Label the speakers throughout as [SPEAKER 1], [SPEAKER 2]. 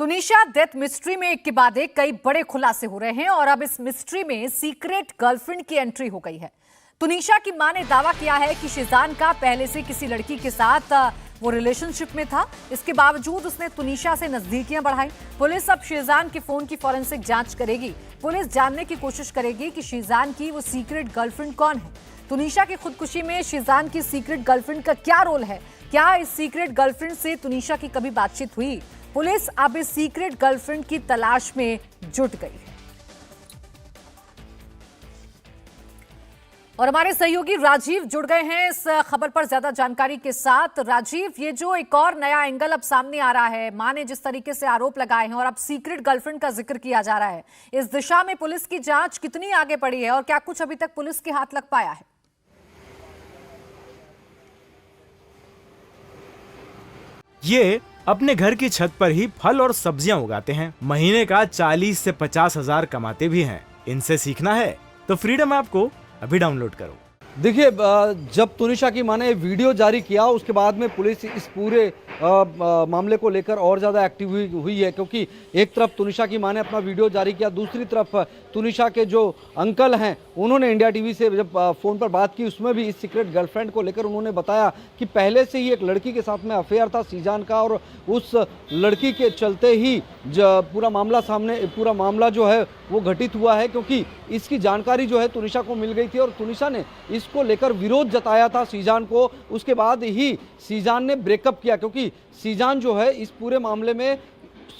[SPEAKER 1] Tunisha death mystery में एक के बाद एक कई बड़े खुलासे हो रहे हैं और अब इस मिस्ट्री में सीक्रेट गर्लफ्रेंड की एंट्री हो गई है। तुनिशा की मां ने दावा किया है कि शीजान का पहले से किसी लड़की के साथ वो रिलेशनशिप में था। इसके बावजूद उसने तुनिशा से नजदीकियां बढ़ाई। पुलिस अब शीजान के फोन की फॉरेंसिक जांच करेगी। पुलिस जानने की कोशिश करेगी कि शीजान की वो सीक्रेट गर्लफ्रेंड कौन है। तुनिशा की खुदकुशी में शीजान की सीक्रेट गर्लफ्रेंड का क्या रोल है? क्या इस सीक्रेट गर्लफ्रेंड से तुनिशा की कभी बातचीत हुई? पुलिस अब इस सीक्रेट गर्लफ्रेंड की तलाश में जुट गई है। और हमारे सहयोगी राजीव जुड़ गए हैं इस खबर पर ज्यादा जानकारी के साथ। राजीव, ये जो एक और नया एंगल अब सामने आ रहा है, मां ने जिस तरीके से आरोप लगाए हैं और अब सीक्रेट गर्लफ्रेंड का जिक्र किया जा रहा है, इस दिशा में पुलिस की जांच कितनी आगे बढ़ी है और क्या कुछ अभी तक पुलिस के हाथ लग पाया है?
[SPEAKER 2] ये अपने घर की छत पर ही फल और सब्जियां उगाते हैं। महीने का 40 से 50 हजार कमाते भी हैं। इनसे सीखना है तो फ्रीडम ऐप को अभी डाउनलोड करो।
[SPEAKER 3] देखिए, जब तुनिशा की मां ने वीडियो जारी किया उसके बाद में पुलिस इस पूरे मामले को लेकर और ज़्यादा एक्टिव हुई है, क्योंकि एक तरफ तुनिशा की मां ने अपना वीडियो जारी किया, दूसरी तरफ तुनिशा के जो अंकल हैं उन्होंने इंडिया टीवी से जब फ़ोन पर बात की उसमें भी इस सीक्रेट गर्लफ्रेंड को लेकर उन्होंने बताया कि पहले से ही एक लड़की के साथ में अफेयर था शीजान का, और उस लड़की के चलते ही पूरा मामला जो है वो घटित हुआ है, क्योंकि इसकी जानकारी जो है तुनिशा को मिल गई थी और तुनिशा ने इसको लेकर विरोध जताया था शीजान को। उसके बाद ही शीजान ने ब्रेकअप किया, क्योंकि शीजान जो है इस पूरे मामले में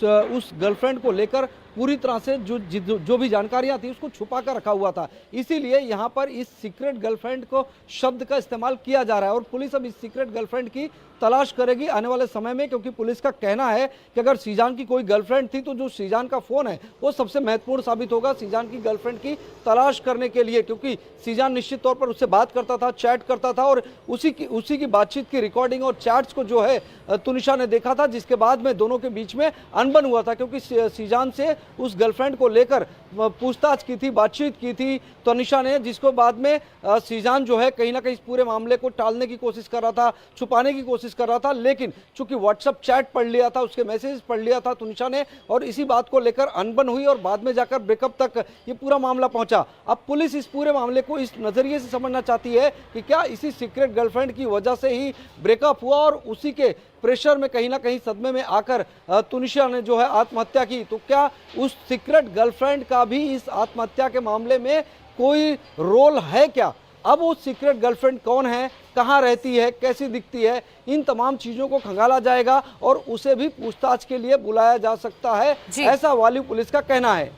[SPEAKER 3] उस गर्लफ्रेंड को लेकर पूरी तरह से जो भी जानकारियां थी उसको छुपा कर रखा हुआ था। इसीलिए यहाँ पर इस सीक्रेट गर्लफ्रेंड को शब्द का इस्तेमाल किया जा रहा है और पुलिस अब इस सीक्रेट गर्लफ्रेंड की तलाश करेगी आने वाले समय में, क्योंकि पुलिस का कहना है कि अगर शीजान की कोई गर्लफ्रेंड थी तो जो शीजान का फ़ोन है वो सबसे महत्वपूर्ण साबित होगा शीजान की गर्लफ्रेंड की तलाश करने के लिए, क्योंकि शीजान निश्चित तौर पर उससे बात करता था, चैट करता था और उसी की बातचीत की रिकॉर्डिंग और चैट्स को जो है तुनिशा ने देखा था, जिसके बाद में दोनों के बीच में अनबन हुआ था, क्योंकि शीजान से उस गर्लफ्रेंड को लेकर पूछताछ की थी, बातचीत की थी तुनिशा ने, जिसको बाद में शीजान जो है कहीं ना कहीं इस पूरे मामले को टालने की कोशिश कर रहा था, छुपाने की कोशिश कर रहा था, लेकिन चूंकि व्हाट्सएप चैट पढ़ लिया था, उसके मैसेज पढ़ लिया था तुनिशा ने, और इसी बात को लेकर अनबन हुई और बाद में जाकर ब्रेकअप तक ये पूरा मामला पहुंचा। अब पुलिस इस पूरे मामले को इस नजरिए से समझना चाहती है कि क्या इसी सीक्रेट गर्लफ्रेंड की वजह से ही ब्रेकअप हुआ और उसी के प्रेशर में कहीं ना कहीं सदमे में आकर तुनिशा ने जो है आत्महत्या की, तो क्या उस सीक्रेट गर्लफ्रेंड का भी इस आत्महत्या के मामले में कोई रोल है क्या? अब वो सीक्रेट गर्लफ्रेंड कौन है, कहाँ रहती है, कैसी दिखती है, इन तमाम चीज़ों को खंगाला जाएगा और उसे भी पूछताछ के लिए बुलाया जा सकता है, ऐसा वाली पुलिस का कहना है।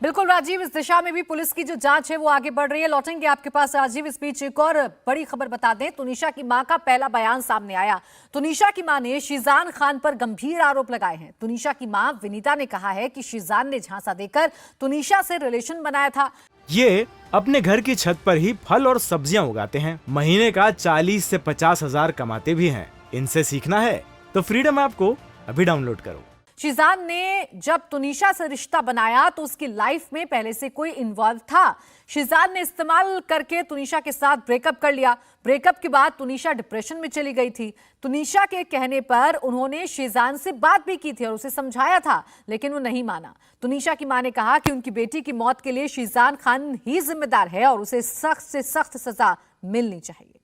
[SPEAKER 1] बिल्कुल राजीव, इस दिशा में भी पुलिस की जो जांच है वो आगे बढ़ रही है। लौटेंगे आपके पास राजीव। इस बीच एक और बड़ी खबर बता दें, तुनिशा की मां का पहला बयान सामने आया। तुनिशा की मां ने शीजान खान पर गंभीर आरोप लगाए हैं। तुनिशा की मां विनीता ने कहा है कि शीजान ने झांसा देकर तुनिशा से रिलेशन बनाया था।
[SPEAKER 2] ये अपने घर की छत पर ही फल और सब्जियां उगाते हैं। महीने का 40 से 50 हजार कमाते भी हैं। इनसे सीखना है तो फ्रीडम ऐप को अभी डाउनलोड करो।
[SPEAKER 1] शीजान ने जब तुनिशा से रिश्ता बनाया तो उसकी लाइफ में पहले से कोई इन्वॉल्व था। शीजान ने इस्तेमाल करके तुनिशा के साथ ब्रेकअप कर लिया। ब्रेकअप के बाद तुनिशा डिप्रेशन में चली गई थी। तुनिशा के कहने पर उन्होंने शीजान से बात भी की थी और उसे समझाया था, लेकिन वो नहीं माना। तुनिशा की मां ने कहा कि उनकी बेटी की मौत के लिए शीजान खान ही जिम्मेदार है और उसे सख्त से सख्त सजा मिलनी चाहिए।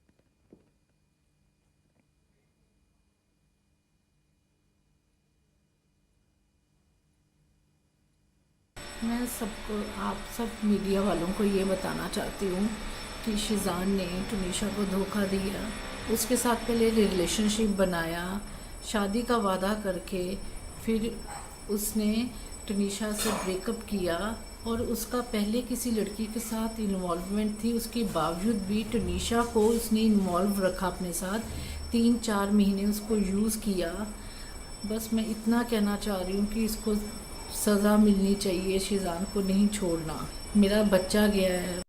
[SPEAKER 4] मैं आप सब मीडिया वालों को ये बताना चाहती हूँ कि शीजान ने तुनिशा को धोखा दिया, उसके साथ पहले रिलेशनशिप बनाया, शादी का वादा करके फिर उसने तुनिशा से ब्रेकअप किया और उसका पहले किसी लड़की के साथ इन्वॉल्वमेंट थी। उसके बावजूद भी तुनिशा को उसने इन्वॉल्व रखा अपने साथ, 3-4 महीने उसको यूज़ किया। बस मैं इतना कहना चाह रही हूँ कि इसको सज़ा मिलनी चाहिए, शीजान को नहीं छोड़ना। मेरा बच्चा गया है।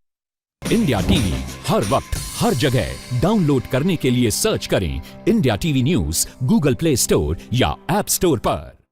[SPEAKER 5] इंडिया टीवी हर वक्त हर जगह डाउनलोड करने के लिए सर्च करें India TV news Google play store या ऐप स्टोर पर।